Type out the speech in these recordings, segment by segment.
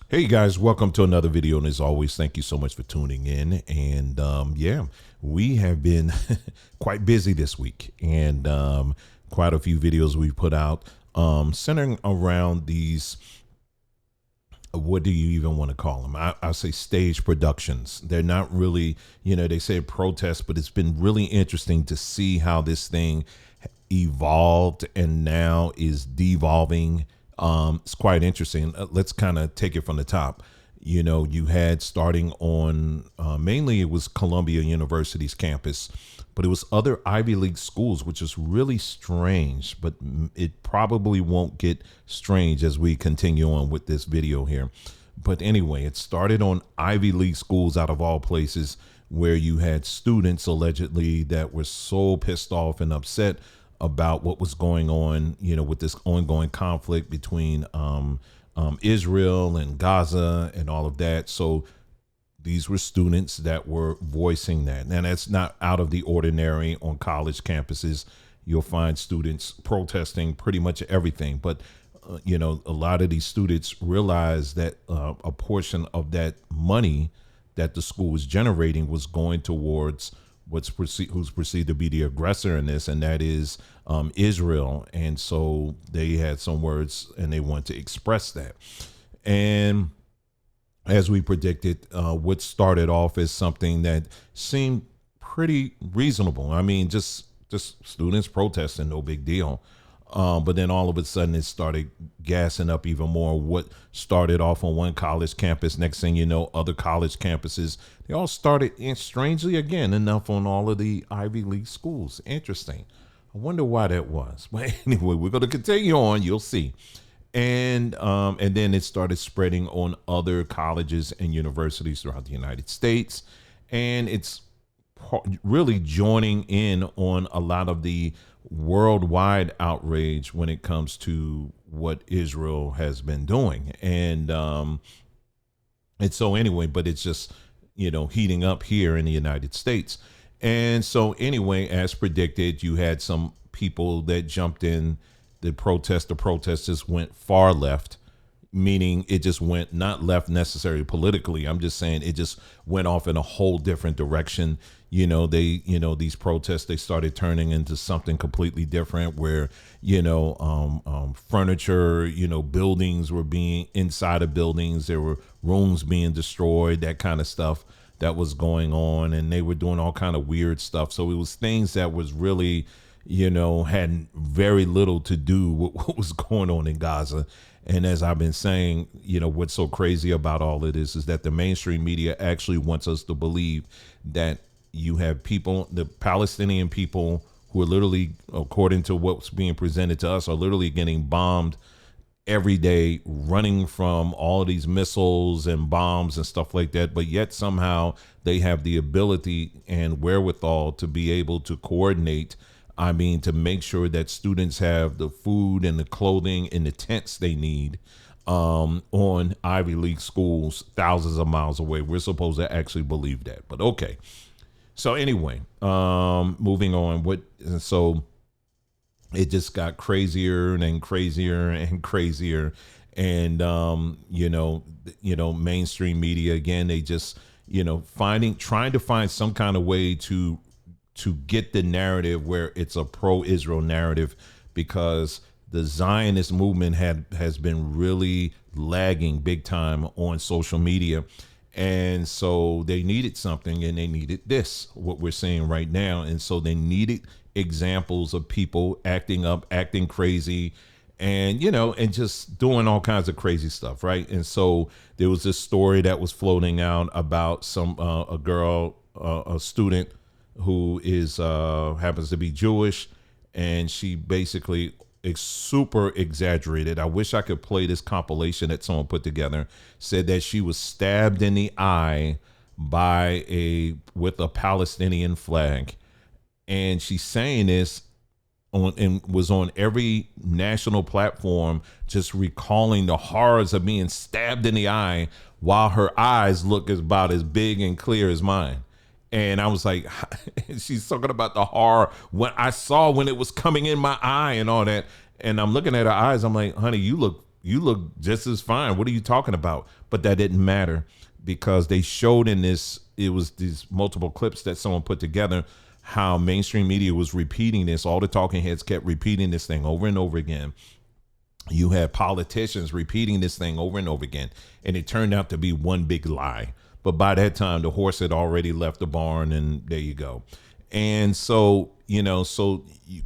Hey guys, welcome to another video. And as always, thank you so much for tuning in. And yeah, we have been quite busy this week, and quite a few videos we've put out centering around these. What do you even want to call them? I say stage productions. They're not really, they say protests, but it's been really interesting to see how this thing evolved and now is devolving. It's quite interesting. Let's kind of take it from the top. You had starting on mainly it was Columbia University's campus, but it was other Ivy League schools, which is really strange, but it probably won't get strange as we continue on with this video here. But anyway, it started on Ivy League schools out of all places, where you had students allegedly that were so pissed off and upset about what was going on, with this ongoing conflict between Israel and Gaza and all of that. So these were students that were voicing that. And that's not out of the ordinary on college campuses. You'll find students protesting pretty much everything. But, a lot of these students realized that a portion of that money that the school was generating was going towards who's perceived to be the aggressor in this, and that is Israel. And so they had some words and they want to express that. And as we predicted, what started off as something that seemed pretty reasonable. I mean, just students protesting, no big deal. But then all of a sudden it started gassing up even more. What started off on one college campus, next thing you know, other college campuses, they all started, and strangely again enough, on all of the Ivy League schools. Interesting. I wonder why that was. But anyway, we're going to continue on. You'll see. And then it started spreading on other colleges and universities throughout the United States. And it's really joining in on a lot of the worldwide outrage when it comes to what Israel has been doing. And so anyway, but it's just, heating up here in the United States. And so anyway, as predicted, you had some people that jumped in the protest. The protesters went far left, meaning it just went not left necessarily politically. I'm just saying it just went off in a whole different direction. These protests, they started turning into something completely different, where, furniture, buildings were being inside of buildings. There were rooms being destroyed, that kind of stuff that was going on. And they were doing all kind of weird stuff. So it was things that was really, had very little to do with what was going on in Gaza. And as I've been saying, what's so crazy about all of this is that the mainstream media actually wants us to believe that you have people, the Palestinian people, who are literally, according to what's being presented to us, are literally getting bombed every day, running from all of these missiles and bombs and stuff like that. But yet somehow they have the ability and wherewithal to be able to coordinate. I mean, to make sure that students have the food and the clothing and the tents they need on Ivy League schools thousands of miles away. We're supposed to actually believe that. But okay. So anyway, moving on. So it just got crazier and crazier and crazier. And, mainstream media, again, they just, trying to find some kind of way to get the narrative where it's a pro-Israel narrative, because the Zionist movement has been really lagging big time on social media. And so they needed something, and they needed this, what we're seeing right now. And so they needed examples of people acting up, acting crazy, and, and just doing all kinds of crazy stuff. Right. And so there was this story that was floating out about a girl, a student who is happens to be Jewish, and she basically super exaggerated. I wish I could play this compilation that someone put together. Said that she was stabbed in the eye with a Palestinian flag, and she's saying this and was on every national platform, just recalling the horrors of being stabbed in the eye, while her eyes look about as big and clear as mine. And I was like, she's talking about the horror when it was coming in my eye and all that. And I'm looking at her eyes. I'm like, honey, you look you look just as fine. What are you talking about? But that didn't matter because they showed in this, it was these multiple clips that someone put together, how mainstream media was repeating this. All the talking heads kept repeating this thing over and over again. You had politicians repeating this thing over and over again, and it turned out to be one big lie. But by that time, the horse had already left the barn, and there you go. And so,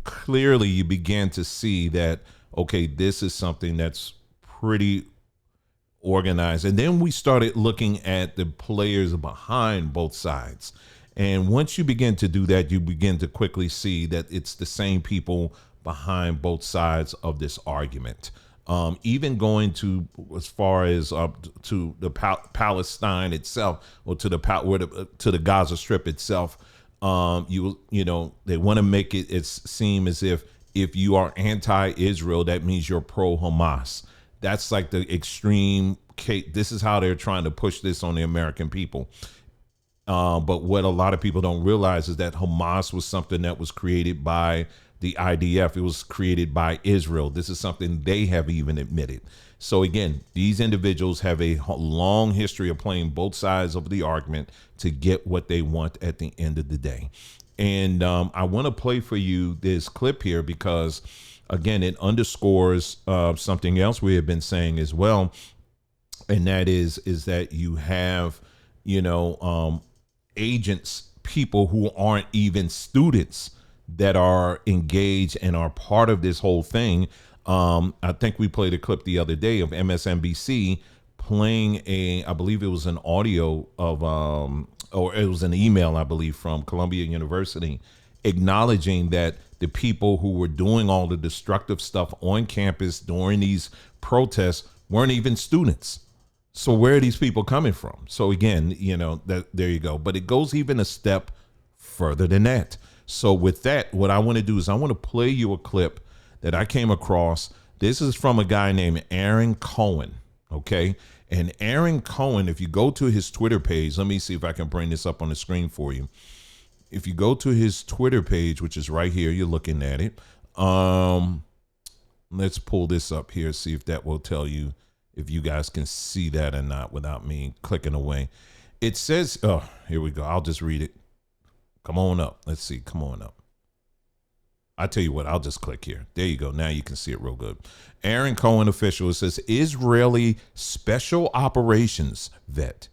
clearly you began to see that, okay, this is something that's pretty organized. And then we started looking at the players behind both sides. And once you begin to do that, you begin to quickly see that it's the same people behind both sides of this argument. Even going to as far as to the Palestine itself, or to the Gaza Strip itself. They want to make it seem as if you are anti-Israel, that means you're pro-Hamas. That's like the extreme case. This is how they're trying to push this on the American people. But what a lot of people don't realize is that Hamas was something that was created by the IDF. It was created by Israel. This is something they have even admitted. So again, these individuals have a long history of playing both sides of the argument to get what they want at the end of the day. And I want to play for you this clip here because, again, it underscores something else we have been saying as well. And that is that you have, agents, people who aren't even students, that are engaged and are part of this whole thing. I think we played a clip the other day of MSNBC playing I believe it was an audio of, or it was an email, I believe, from Columbia University, acknowledging that the people who were doing all the destructive stuff on campus during these protests weren't even students. So where are these people coming from? So again, there you go. But it goes even a step further than that. So with that, what I want to do is I want to play you a clip that I came across. This is from a guy named Aaron Cohen. Okay. And Aaron Cohen, if you go to his Twitter page, let me see if I can bring this up on the screen for you. If you go to his Twitter page, which is right here, you're looking at it. Let's pull this up here, see if that will tell you if you guys can see that or not without me clicking away. It says, oh, here we go. I'll just read it. Come on up. Let's see. Come on up. I tell you what, I'll just click here. There you go. Now you can see it real good. Aaron Cohen official, it says Israeli special operations vet.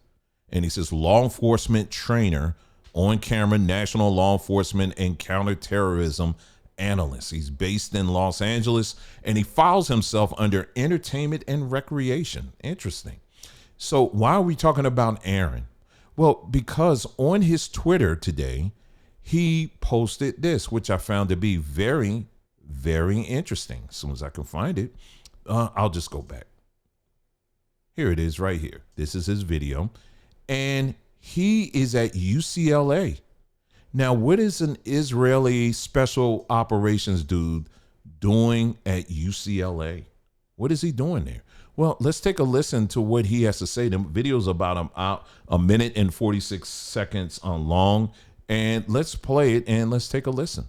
And he says law enforcement trainer, on camera, national law enforcement and counterterrorism analyst. He's based in Los Angeles and he files himself under entertainment and recreation. Interesting. So why are we talking about Aaron? Well, because on his Twitter today, he posted this, which I found to be very, very interesting. As soon as I can find it, I'll just go back. Here it is right here. This is his video. And he is at UCLA. Now, what is an Israeli special operations dude doing at UCLA? What is he doing there? Well, let's take a listen to what he has to say. The video's about a minute and 46 seconds long. And let's play it and let's take a listen.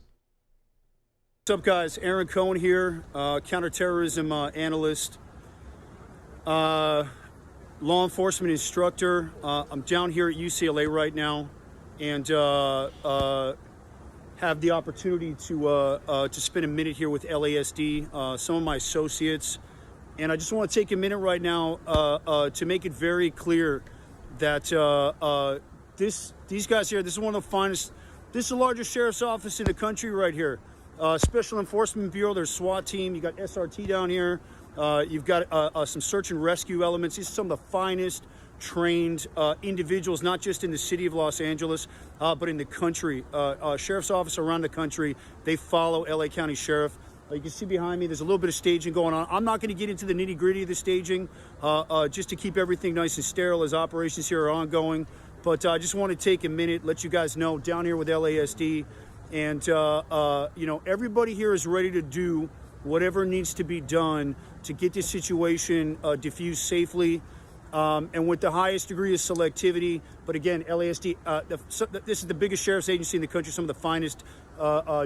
What's up, guys? Aaron Cohen here, counterterrorism analyst, law enforcement instructor. I'm down here at UCLA right now and have the opportunity to spend a minute here with LASD, some of my associates. And I just want to take a minute right now to make it very clear that these guys here, this is one of the finest, this is the largest sheriff's office in the country right here. Special Enforcement Bureau, their SWAT team, you got SRT down here, you've got some search and rescue elements. These are some of the finest trained individuals, not just in the city of Los Angeles, but in the country. Sheriff's office around the country, they follow LA County Sheriff. You can see behind me, there's a little bit of staging going on. I'm not going to get into the nitty gritty of the staging, just to keep everything nice and sterile as operations here are ongoing. But I just want to take a minute, let you guys know, down here with LASD, and everybody here is ready to do whatever needs to be done to get this situation diffused safely, and with the highest degree of selectivity. But again, LASD, this is the biggest sheriff's agency in the country, some of the finest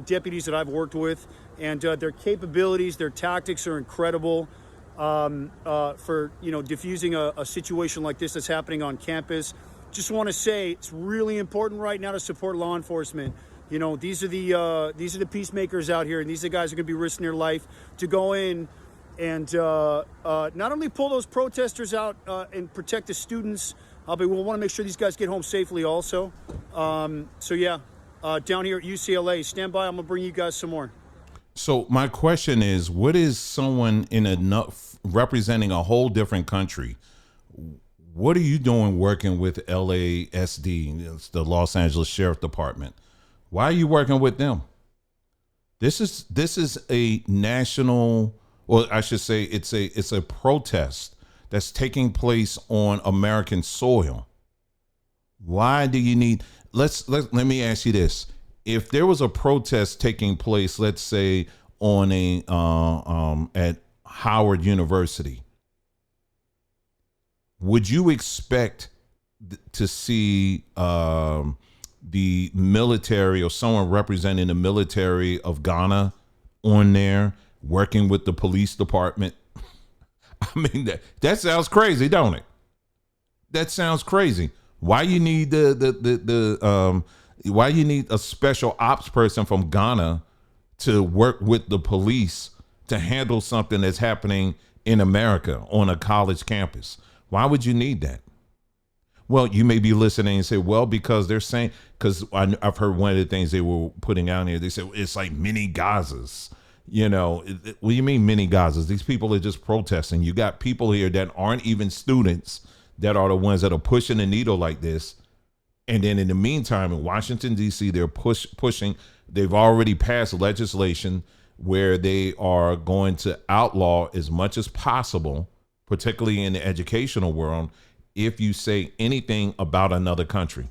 deputies that I've worked with, and their capabilities, their tactics are incredible. for diffusing a situation like this that's happening on campus. Just want to say it's really important right now to support law enforcement. These are the peacemakers out here, and these are the guys who are going to be risking their life to go in and not only pull those protesters out and protect the students, but we'll want to make sure these guys get home safely also. So yeah, down here at UCLA, stand by. I'm gonna bring you guys some more. So my question is, what is someone representing a whole different country? What are you doing working with LASD, it's the Los Angeles Sheriff Department? Why are you working with them? This is a national, or I should say it's a protest that's taking place on American soil. Why do you need, let me ask you this. If there was a protest taking place, let's say on at Howard University, would you expect to see the military or someone representing the military of Ghana on there working with the police department? I mean, that sounds crazy, don't it? That sounds crazy. Why you need why you need a special ops person from Ghana to work with the police to handle something that's happening in America on a college campus? Why would you need that? Well, you may be listening and say, well, because they're saying, because I've heard one of the things they were putting out here, they said it's like mini Gazas. What do you mean mini Gazas? These people are just protesting. You got people here that aren't even students that are the ones that are pushing the needle like this. And then in the meantime, in Washington, D.C., they're pushing. They've already passed legislation where they are going to outlaw as much as possible, particularly in the educational world, if you say anything about another country.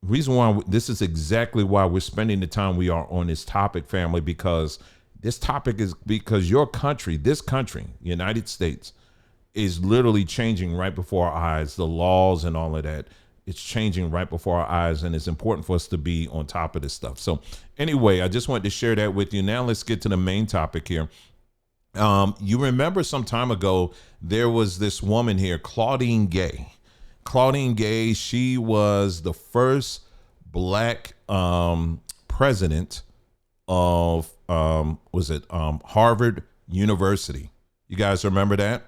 Reason why this is exactly why we're spending the time we are on this topic, family, because this topic is because your country, this country, United States, is literally changing right before our eyes. The laws and all of that, it's changing right before our eyes, and it's important for us to be on top of this stuff. So anyway, I just wanted to share that with you. Now let's get to the main topic here. You remember some time ago, there was this woman here, Claudine Gay. Claudine Gay, she was the first black president of Harvard University. You guys remember that?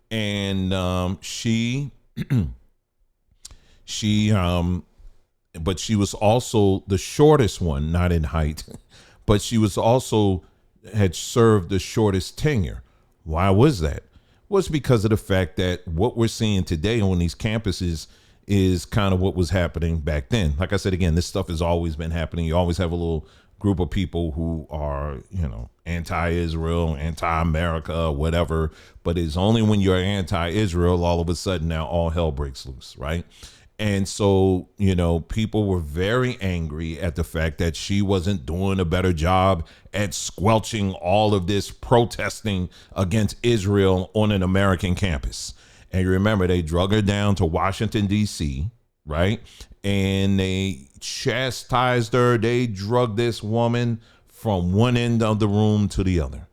And but she was also the shortest one, not in height, but she was also had served the shortest tenure. Why was that? Well, it's because of the fact that what we're seeing today on these campuses is kind of what was happening back then. Like I said, again, this stuff has always been happening. You always have a little group of people who are, anti-Israel, anti-America, whatever. But it's only when you're anti-Israel, all of a sudden now all hell breaks loose, right? And so, people were very angry at the fact that she wasn't doing a better job at squelching all of this protesting against Israel on an American campus. And you remember, they drug her down to Washington, D.C., right? And they chastised her. They drugged this woman from one end of the room to the other.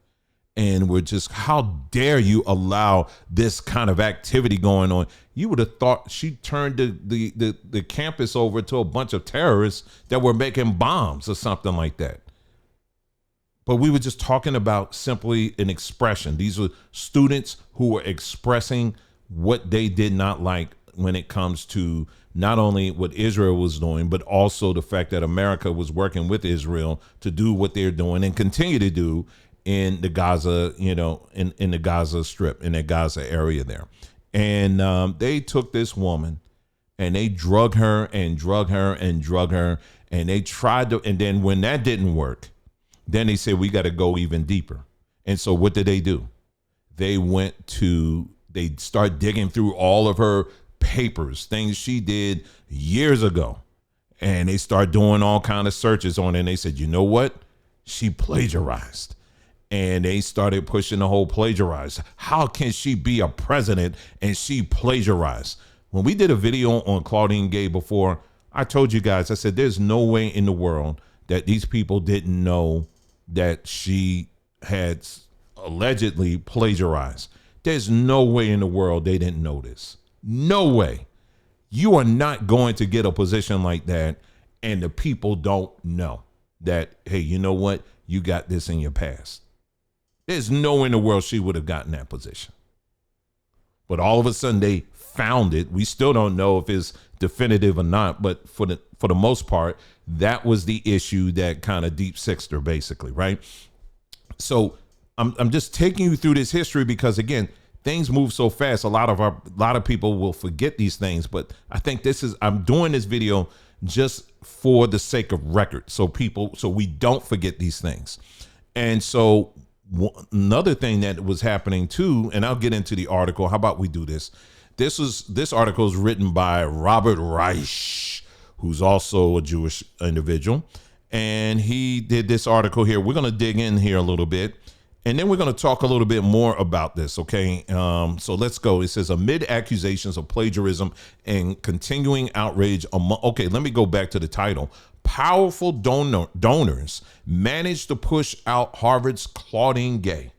And we're just, how dare you allow this kind of activity going on? You would have thought she turned the campus over to a bunch of terrorists that were making bombs or something like that. But we were just talking about simply an expression. These were students who were expressing what they did not like when it comes to not only what Israel was doing, but also the fact that America was working with Israel to do what they're doing and continue to do in the Gaza, in the Gaza Strip, in the Gaza area there. And they took this woman and they drug her and drug her and drug her. And they tried to, and then when that didn't work, then they said, we got to go even deeper. And so what did they do? They start digging through all of her papers, things she did years ago. And they start doing all kind of searches on it. And they said, you know what? She plagiarized. And they started pushing the whole plagiarize. How can she be a president and she plagiarized? When we did a video on Claudine Gay before, I told you guys, I said, there's no way in the world that these people didn't know that she had allegedly plagiarized. There's no way in the world they didn't know this. No way. You are not going to get a position like that and the people don't know that, hey, you know what? You got this in your past. There's no way in the world she would have gotten that position. But all of a sudden they found it. We still don't know if it's definitive or not, but for the most part, that was the issue that kind of deep sixed her, basically, right? So I'm just taking you through this history because, again, things move so fast. A lot of people will forget these things, but I think I'm doing this video just for the sake of record, so we don't forget these things. And so another thing that was happening too, and I'll get into the article. How about we do this? This article is written by Robert Reich, who's also a Jewish individual, and he did this article here. We're going to dig in here a little bit, and then we're going to talk a little bit more about this, okay? So let's go. It says, amid accusations of plagiarism and continuing outrage among... Okay, let me go back to the title. Powerful donors managed to push out Harvard's Claudine Gay.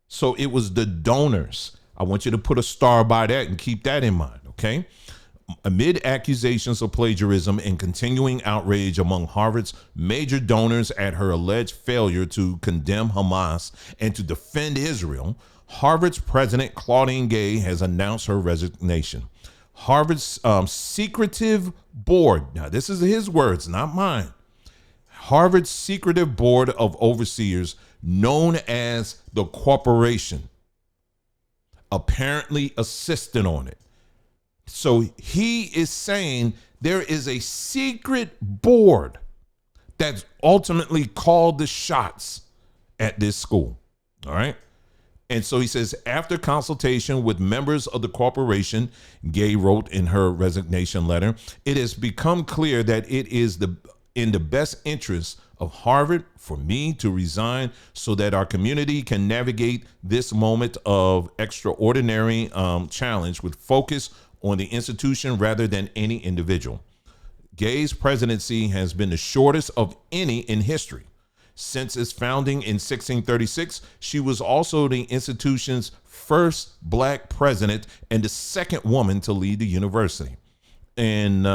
So it was the donors. I want you to put a star by that and keep that in mind, okay? Amid accusations of plagiarism and continuing outrage among Harvard's major donors at her alleged failure to condemn Hamas and to defend Israel, Harvard's president, Claudine Gay, has announced her resignation. Harvard's secretive board, now this is his words, not mine. Harvard's secretive board of overseers, known as the corporation, apparently assisted on it. So he is saying there is a secret board that's ultimately called the shots at this school. All right. And so he says, after consultation with members of the corporation, Gay wrote in her resignation letter, it has become clear that it is in the best interest of Harvard for me to resign so that our community can navigate this moment of extraordinary challenge with focus on the institution rather than any individual. Gay's presidency has been the shortest of any in history. Since its founding in 1636, she was also the institution's first Black president and the second woman to lead the university. And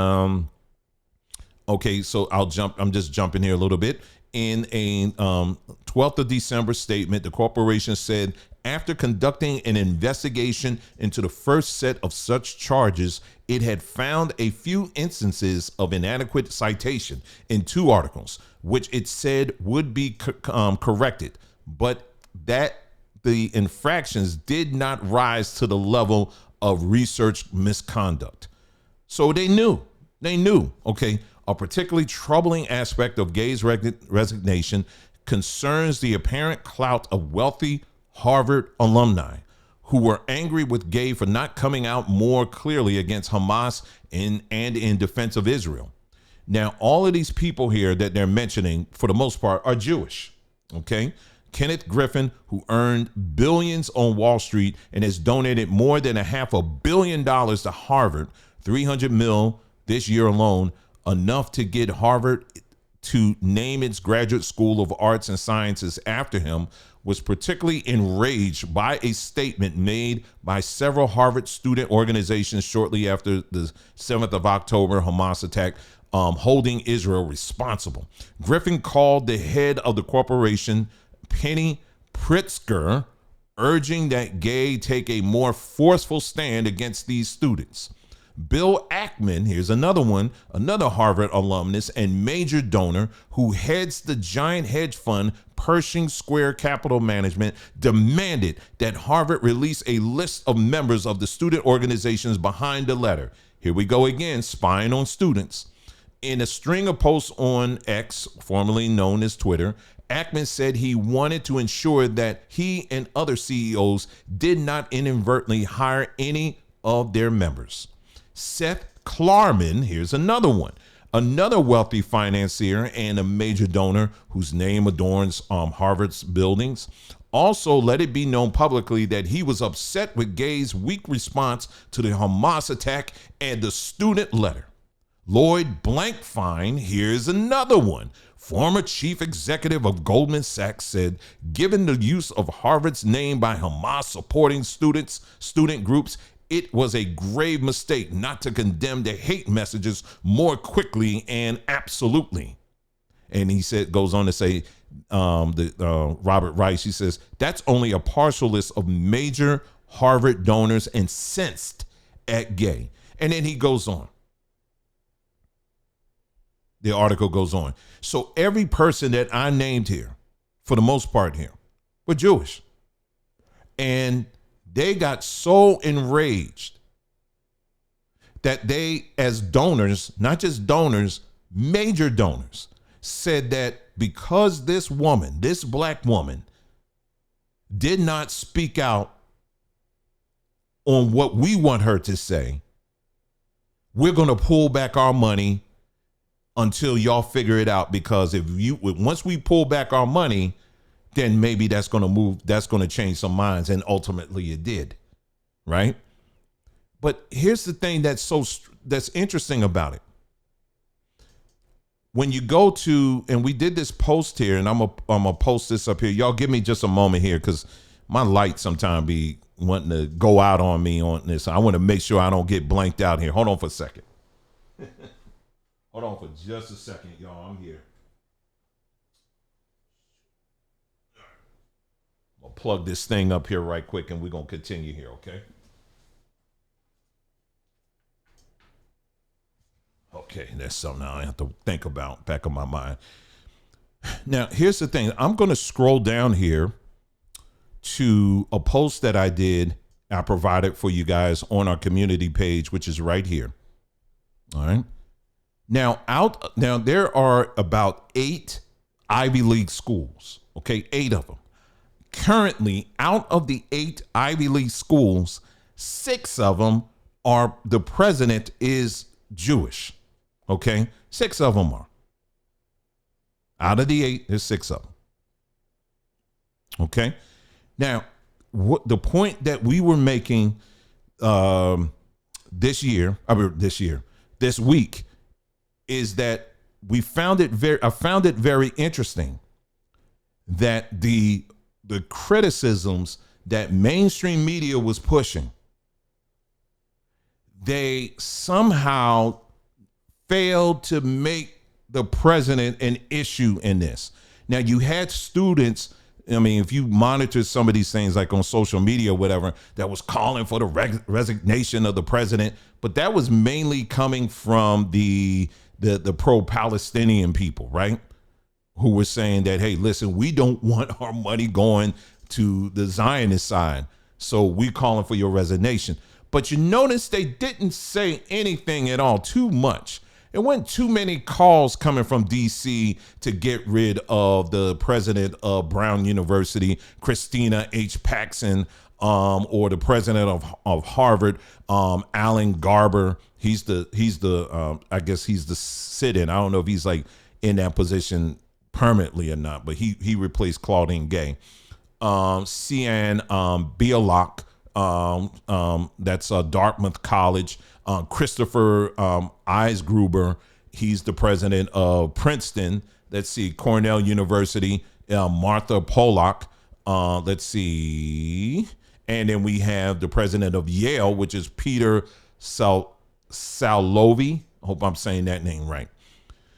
okay, so I'm just jumping here a little bit. In a 12th of December statement, the corporation said, after conducting an investigation into the first set of such charges, it had found a few instances of inadequate citation in 2 articles, which it said would be corrected, but that the infractions did not rise to the level of research misconduct. So they knew, okay. A particularly troubling aspect of Gay's resignation concerns the apparent clout of wealthy Harvard alumni who were angry with Gay for not coming out more clearly against Hamas and in defense of Israel. Now, all of these people here that they're mentioning, for the most part, are Jewish, okay? Kenneth Griffin, who earned billions on Wall Street and has donated more than $500 million to Harvard, 300 mil this year alone, enough to get Harvard to name its Graduate School of Arts and Sciences after him, was particularly enraged by a statement made by several Harvard student organizations shortly after the 7th of October Hamas attack, holding Israel responsible. Griffin called the head of the corporation, Penny Pritzker, urging that Gay take a more forceful stand against these students. Bill Ackman, here's another one, another Harvard alumnus and major donor who heads the giant hedge fund Pershing Square Capital Management, demanded that Harvard release a list of members of the student organizations behind the letter. Here we go again, spying on students. In a string of posts on X, formerly known as Twitter, Ackman said he wanted to ensure that he and other CEOs did not inadvertently hire any of their members. Seth Klarman, here's another one, another wealthy financier and a major donor whose name adorns Harvard's buildings, also let it be known publicly that he was upset with Gay's weak response to the Hamas attack and the student letter. Lloyd Blankfein, here's another one. Former chief executive of Goldman Sachs said, given the use of Harvard's name by Hamas supporting student groups, it was a grave mistake not to condemn the hate messages more quickly and absolutely. And he goes on to say, Robert Rice, he says, that's only a partial list of major Harvard donors incensed at Gay. And then he goes on. The article goes on. So every person that I named here, for the most part here, were Jewish. And they got so enraged that they, as donors, not just donors, major donors, said that because this woman, this black woman, did not speak out on what we want her to say, we're going to pull back our money until y'all figure it out, because once we pull back our money, then maybe that's going to change some minds, and ultimately it did, right? But here's the thing that's interesting about it. When you go to, and we did this post here, and I'm gonna post this up here. Y'all give me just a moment here, because my light sometimes be wanting to go out on me on this. I want to make sure I don't get blanked out here. Hold on for a second. Hold on for just a second, y'all. I'm here. I'll plug this thing up here right quick, and we're going to continue here, okay? Okay, that's something I have to think about back of my mind. Now, here's the thing. I'm going to scroll down here to a post that I provided for you guys on our community page, which is right here. All right. Now there are about 8 Ivy League schools, okay, 8 of them. Currently, out of the 8 Ivy League schools, 6 of them the president is Jewish, okay? 6 of them are. Out of the 8, there's 6 of them, okay? Now, the point that we were making this week, is that I found it very interesting that the criticisms that mainstream media was pushing, they somehow failed to make the president an issue in this. Now, you had students, I mean, if you monitor some of these things like on social media or whatever, that was calling for the resignation of the president, but that was mainly coming from the pro-Palestinian people, right? Who were saying that, hey, listen, we don't want our money going to the Zionist side, so we calling for your resignation. But you notice they didn't say anything at all too much. It wasn't too many calls coming from D.C. to get rid of the president of Brown University, Christina H. Paxson, or the president of Harvard, Alan Garber. He's the I guess he's the sit-in. I don't know if he's like in that position permanently or not, but he replaced Claudine Gay. Cian Bialak, that's Dartmouth College. Christopher Eisgruber, he's the president of Princeton. Let's see, Cornell University. Martha Pollack, let's see. And then we have the president of Yale, which is Peter Salovey. I hope I'm saying that name right.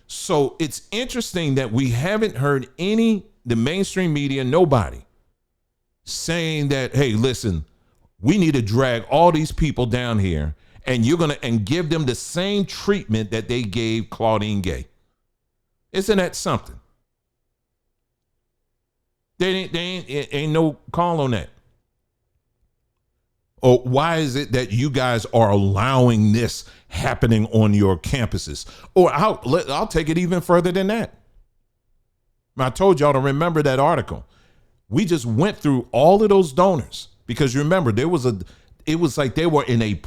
So it's interesting that we haven't heard the mainstream media, nobody, saying that, hey, listen, we need to drag all these people down here and and give them the same treatment that they gave Claudine Gay. Isn't that something? Ain't no call on that. Or why is it that you guys are allowing this happening on your campuses? Or I'll take it even further than that. I told y'all to remember that article. We just went through all of those donors because you remember it was like they were in a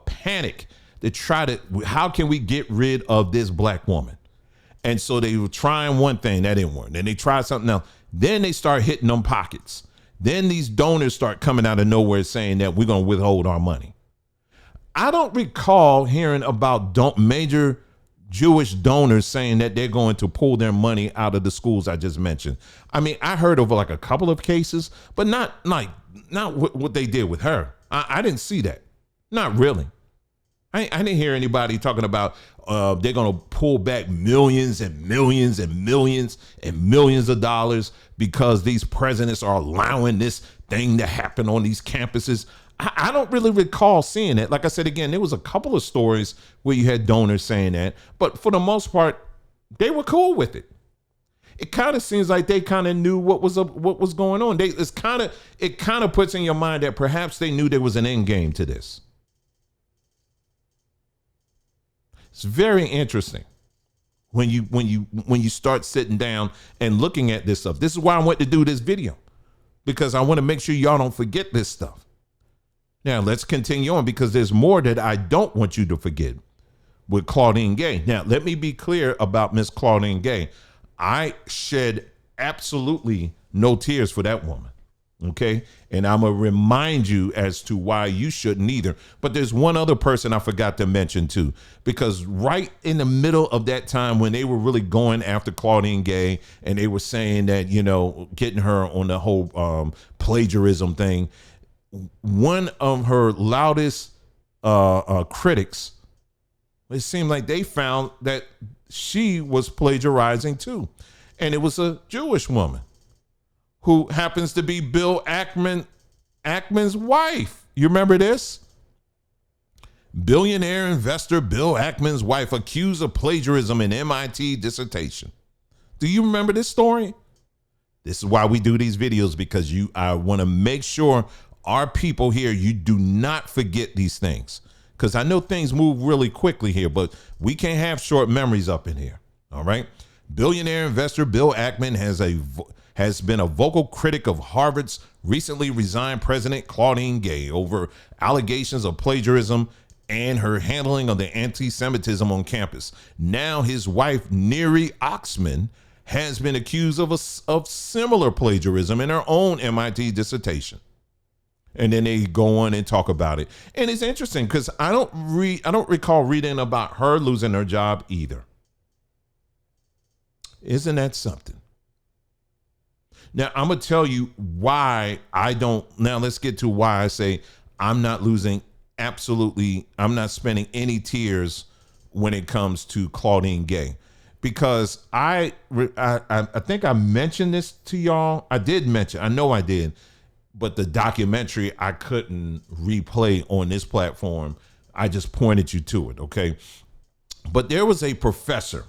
panic to try to, how can we get rid of this black woman? And so they were trying one thing, that didn't work. Then they tried something else. Then they start hitting them pockets. Then these donors start coming out of nowhere saying that we're going to withhold our money. I don't recall hearing about major Jewish donors saying that they're going to pull their money out of the schools I just mentioned. I mean, I heard of like a couple of cases, but not what they did with her. I didn't see that. Not really. I didn't hear anybody talking about they're going to pull back millions and millions and millions and millions of dollars because these presidents are allowing this thing to happen on these campuses. I don't really recall seeing it. Like I said, again, there was a couple of stories where you had donors saying that, but for the most part, they were cool with it. It kind of seems like they kind of knew what was going on. It kind of puts in your mind that perhaps they knew there was an end game to this. It's very interesting when you start sitting down and looking at this stuff. This is why I want to do this video, because I want to make sure y'all don't forget this stuff. Now, let's continue on, because there's more that I don't want you to forget with Claudine Gay. Now, let me be clear about Miss Claudine Gay. I shed absolutely no tears for that woman, okay? And I'm going to remind you as to why you shouldn't either. But there's one other person I forgot to mention too, because right in the middle of that time when they were really going after Claudine Gay and they were saying that, you know, getting her on the whole plagiarism thing, one of her loudest critics, it seemed like they found that she was plagiarizing too. And it was a Jewish woman who happens to be Bill Ackman's wife. You remember this? Billionaire investor Bill Ackman's wife accused of plagiarism in MIT dissertation. Do you remember this story? This is why we do these videos, because I want to make sure our people here, you do not forget these things, because I know things move really quickly here, but we can't have short memories up in here. All right. Billionaire investor Bill Ackman has been a vocal critic of Harvard's recently resigned president Claudine Gay over allegations of plagiarism and her handling of the anti-Semitism on campus. Now his wife, Neri Oxman, has been accused of similar plagiarism in her own MIT dissertation. And then they go on and talk about it. And it's interesting because I don't recall reading about her losing her job either. Isn't that something? Now, I'm going to tell you why I don't. Now, let's get to why I say I'm not spending any tears when it comes to Claudine Gay. Because I think I mentioned this to y'all. I know I did. But the documentary I couldn't replay on this platform. I just pointed you to it, okay? But there was a professor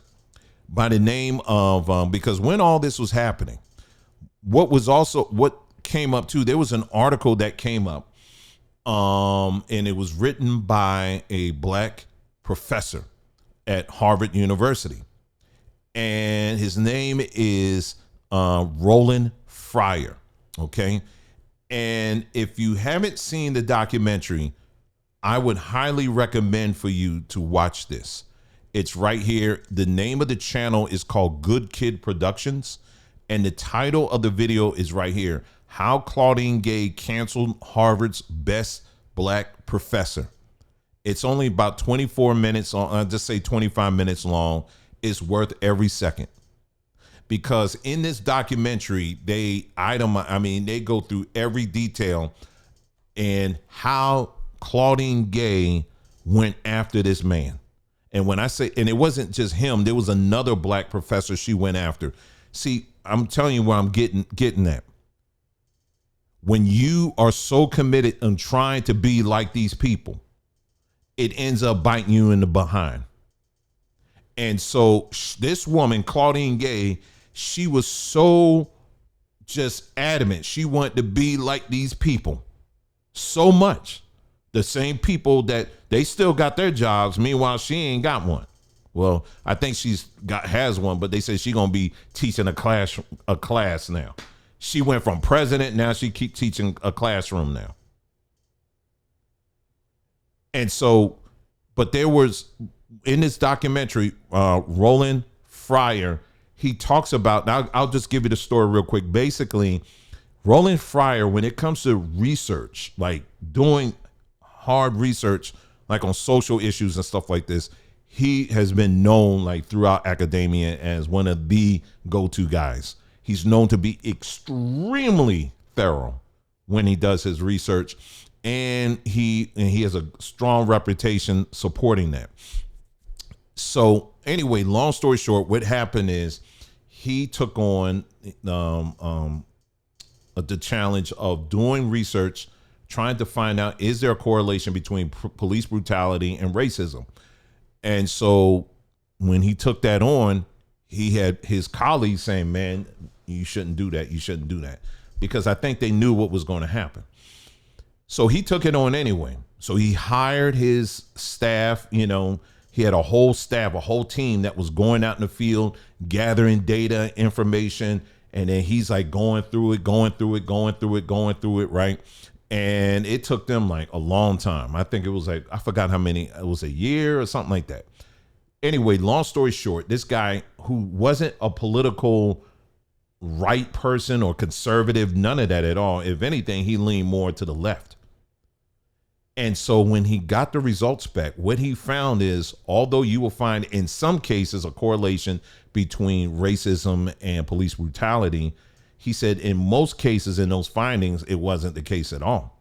by the name of, because when all this was happening, what came up too, there was an article that came up, and it was written by a black professor at Harvard University. And his name is Roland Fryer, okay? And if you haven't seen the documentary, I would highly recommend for you to watch this. It's right here. The name of the channel is called Good Kid Productions. And the title of the video is right here. How Claudine Gay Canceled Harvard's Best Black Professor. It's only about 24 minutes long. I'll just say 25 minutes long. It's worth every second. Because in this documentary, they go through every detail and how Claudine Gay went after this man. And when I say, and it wasn't just him, there was another black professor she went after. See, I'm telling you where I'm getting at. When you are so committed and trying to be like these people, it ends up biting you in the behind. And so this woman, Claudine Gay, she was so just adamant. She wanted to be like these people so much. The same people that they still got their jobs. Meanwhile, she ain't got one. Well, I think has one, but they say she's gonna be teaching a class now. She went from president, now she keep teaching a classroom now. And so, but there was in this documentary, Roland Fryer, he talks about. Now, I'll just give you the story real quick. Basically, Roland Fryer, when it comes to research, like doing hard research like on social issues and stuff like this, he has been known like throughout academia as one of the go-to guys. He's known to be extremely thorough when he does his research, and he has a strong reputation supporting that. So anyway, long story short, what happened is he took on the challenge of doing research, trying to find out, is there a correlation between police brutality and racism? And so when he took that on, he had his colleagues saying, man, you shouldn't do that. You shouldn't do that. Because I think they knew what was going to happen. So he took it on anyway. So he hired his staff, you know, he had a whole staff, a whole team that was going out in the field, gathering data, information. And then he's like going through it, right? And it took them like a long time. I think it was like, I forgot how many, it was a year or something like that. Anyway, long story short, this guy who wasn't a political right person or conservative, none of that at all. If anything, he leaned more to the left. And so when he got the results back, what he found is, although you will find in some cases a correlation between racism and police brutality, he said in most cases in those findings, it wasn't the case at all.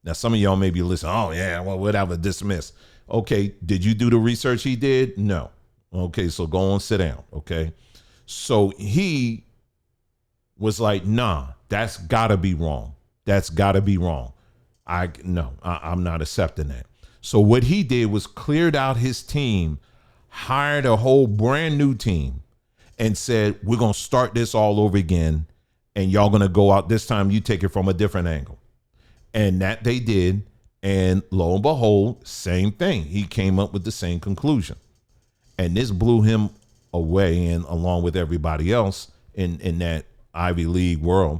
Now, some of y'all may be listening, oh yeah, well, whatever, dismiss. Okay, did you do the research he did? No. Okay, so go on, sit down, okay? So he was like, nah, that's gotta be wrong. That's gotta be wrong. I'm not accepting that. So what he did was cleared out his team, hired a whole brand new team, and said, we're going to start this all over again. And y'all going to go out this time. You take it from a different angle. And that they did. And lo and behold, same thing. He came up with the same conclusion. And this blew him away, and along with everybody else in that Ivy League world.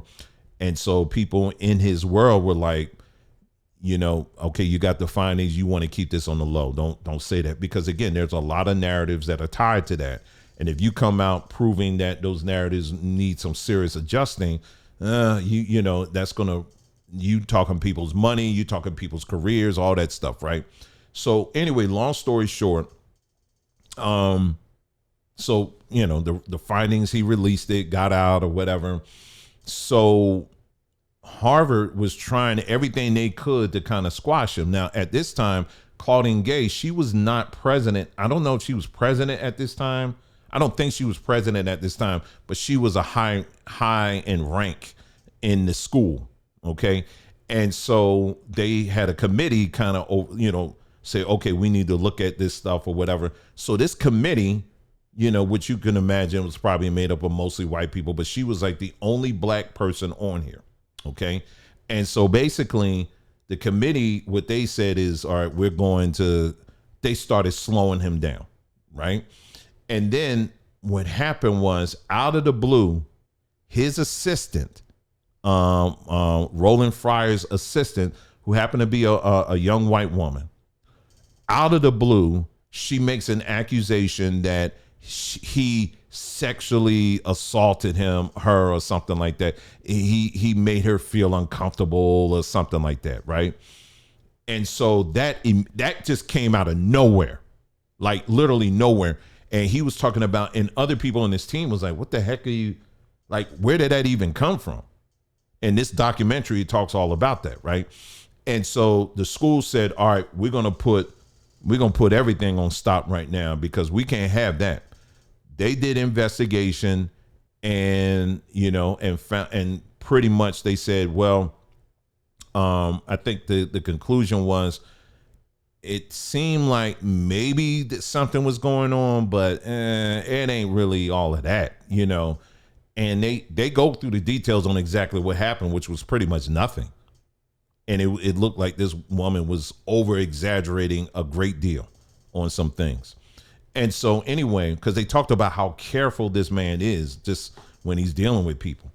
And so people in his world were like, you know, okay, you got the findings, you want to keep this on the low. Don't say that, because again, there's a lot of narratives that are tied to that. And if you come out proving that those narratives need some serious adjusting, you know, that's going to, you talking people's money, you talking people's careers, all that stuff, right? So anyway, long story short, so, you know, the findings, he released it, got out or whatever. So Harvard was trying everything they could to kind of squash him. Now, at this time, Claudine Gay, she was not president. I don't know if she was president at this time. I don't think she was president at this time, but she was a high in rank in the school. Okay. And so they had a committee kind of, you know, say, okay, we need to look at this stuff or whatever. So this committee, you know, which you can imagine was probably made up of mostly white people, but she was like the only black person on here. Okay. And so basically the committee, what they said is, all right, they started slowing him down. Right. And then what happened was, out of the blue, his assistant, Roland Fryer's assistant, who happened to be a young white woman, out of the blue, she makes an accusation that he sexually assaulted her or something like that. He made her feel uncomfortable or something like that, right? And so that just came out of nowhere, like literally nowhere. And he was talking about, and other people on his team was like, what the heck are you, like, where did that even come from? And this documentary talks all about that, right? And so the school said, all right, we're gonna put everything on stop right now, because we can't have that. They did investigation, and you know, and pretty much they said, well, I think the conclusion was, it seemed like maybe that something was going on, but it ain't really all of that, you know. And they go through the details on exactly what happened, which was pretty much nothing. And it looked like this woman was over exaggerating a great deal on some things. And so anyway, because they talked about how careful this man is just when he's dealing with people.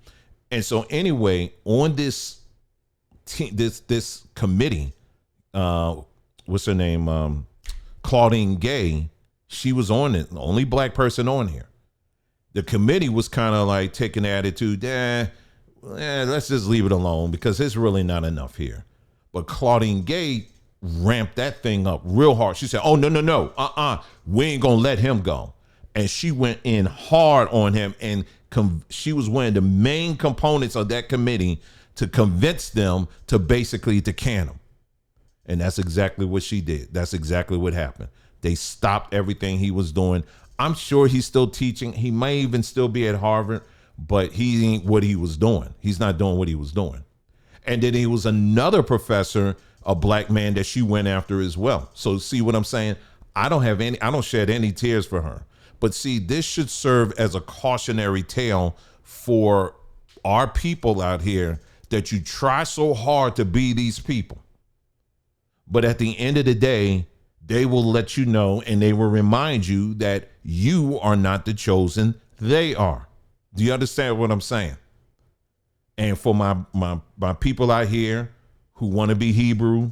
And so anyway, on this committee, what's her name? Claudine Gay, she was on it, the only black person on here. The committee was kind of like taking the attitude, let's just leave it alone, because it's really not enough here. But Claudine Gay ramped that thing up real hard. She said, oh, no. We ain't going to let him go. And she went in hard on him. And she was one of the main components of that committee to convince them to basically to can him. And that's exactly what she did. That's exactly what happened. They stopped everything he was doing. I'm sure he's still teaching. He may even still be at Harvard, but he ain't what he was doing. He's not doing what he was doing. And then he was another professor, a black man, that she went after as well. So see what I'm saying? I don't shed any tears for her. But see, this should serve as a cautionary tale for our people out here that you try so hard to be these people. But at the end of the day, they will let you know and they will remind you that you are not the chosen, they are. Do you understand what I'm saying? And for my people out here who want to be Hebrew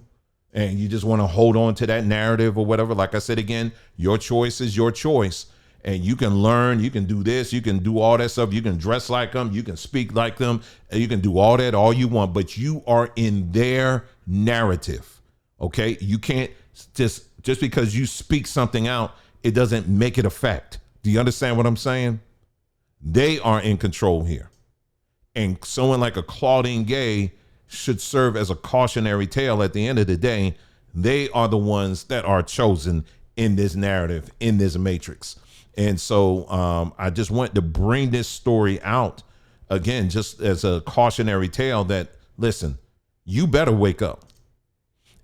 and you just want to hold on to that narrative or whatever, like I said again, your choice is your choice. And you can learn, you can do this, you can do all that stuff. You can dress like them, you can speak like them, and you can do all that, all you want, but you are in their narrative. Okay? You can't just because you speak something out, it doesn't make it a fact. Do you understand what I'm saying? They are in control here. And someone like a Claudine Gay should serve as a cautionary tale at the end of the day. They are the ones that are chosen in this narrative, in this matrix. And so I just want to bring this story out again, just as a cautionary tale that, listen, you better wake up.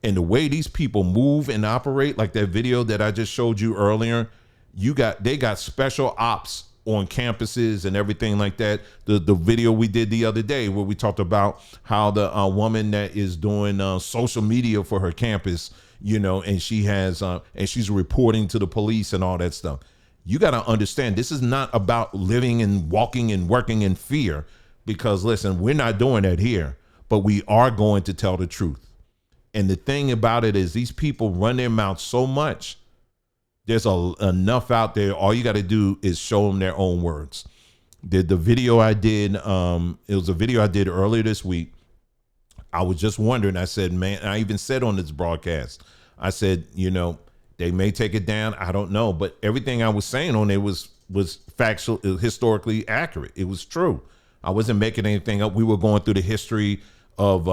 And the way these people move and operate, like that video that I just showed you earlier, they got special ops on campuses and everything like that. The video we did the other day where we talked about how the woman that is doing social media for her campus, and she has and she's reporting to the police and all that stuff. You got to understand, this is not about living and walking and working in fear, because listen, we're not doing that here, but we are going to tell the truth. And the thing about it is these people run their mouths so much. There's enough out there. All you got to do is show them their own words. The video I did, it was a video I did earlier this week. I was just wondering, I said, man, I even said on this broadcast, I said, they may take it down. I don't know. But everything I was saying on it was factual, historically accurate. It was true. I wasn't making anything up. We were going through the history of, a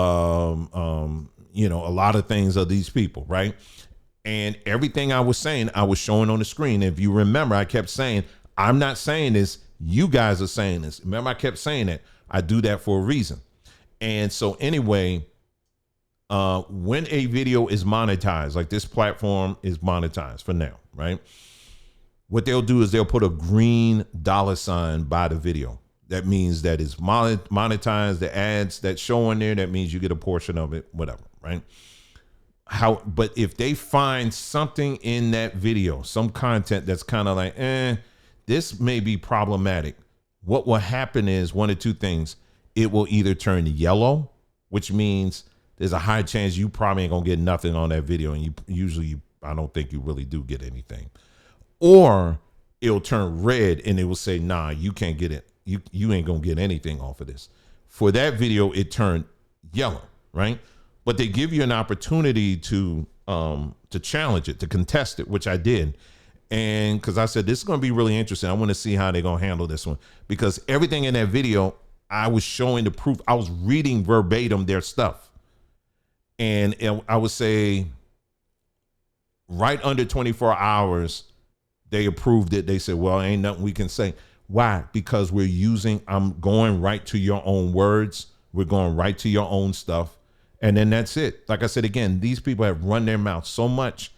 lot of things of these people, right? And everything I was saying, I was showing on the screen. If you remember, I kept saying, I'm not saying this. You guys are saying this. Remember, I kept saying that. I do that for a reason. And so anyway, when a video is monetized, like this platform is monetized for now, right? What they'll do is they'll put a green $ by the video. That means that it's monetized. The ads that show in there, that means you get a portion of it, whatever, right? But if they find something in that video, some content that's kind of like, this may be problematic, what will happen is one of two things. It will either turn yellow, which means there's a high chance you probably ain't gonna get nothing on that video. And I don't think you really do get anything. Or it'll turn red and it will say, nah, you can't get it. You ain't gonna get anything off of this. For that video, it turned yellow, right? But they give you an opportunity to challenge it, to contest it, which I did. And because I said, this is going to be really interesting. I want to see how they're going to handle this one, because everything in that video, I was showing the proof. I was reading verbatim their stuff. And I would say right under 24 hours, they approved it. They said, well, ain't nothing we can say. Why? Because I'm going right to your own words. We're going right to your own stuff. And then that's it. Like I said, again, these people have run their mouth so much.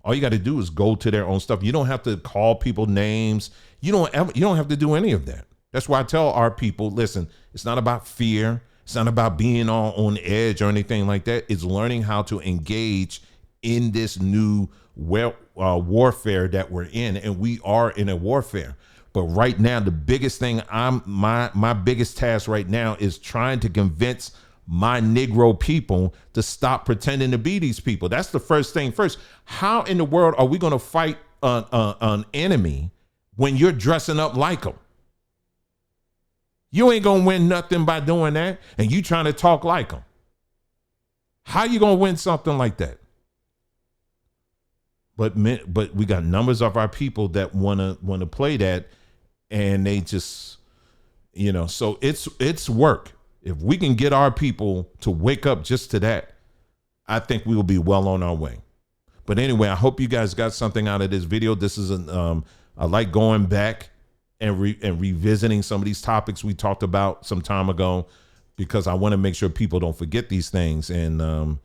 All you got to do is go to their own stuff. You don't have to call people names. You don't have to do any of that. That's why I tell our people, listen, it's not about fear. It's not about being on edge or anything like that. It's learning how to engage in this new warfare that we're in. And we are in a warfare. But right now, the biggest thing my biggest task right now is trying to convince my Negro people to stop pretending to be these people. That's the first thing first. How in the world are we going to fight an enemy when you're dressing up like them? You ain't going to win nothing by doing that. And you trying to talk like them. How you going to win something like that? but we got numbers of our people that wanna play that, and they just, so it's work. If we can get our people to wake up just to that, I think we will be well on our way. But anyway, I hope you guys got something out of this video. This is I like going back and revisiting some of these topics we talked about some time ago, because I want to make sure people don't forget these things, and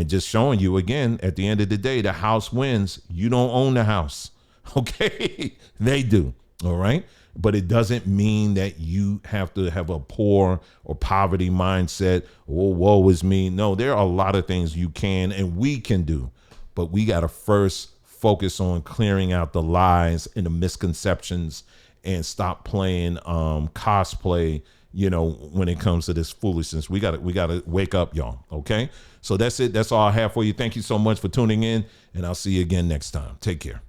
just showing you again, at the end of the day, the house wins. You don't own the house. Okay. They do. All right. But it doesn't mean that you have to have a poor or poverty mindset. Oh, woe is me. No, there are a lot of things you can and we can do, but we got to first focus on clearing out the lies and the misconceptions, and stop playing cosplay, when it comes to this foolishness. We gotta wake up, y'all. Okay. So that's it. That's all I have for you. Thank you so much for tuning in, and I'll see you again next time. Take care.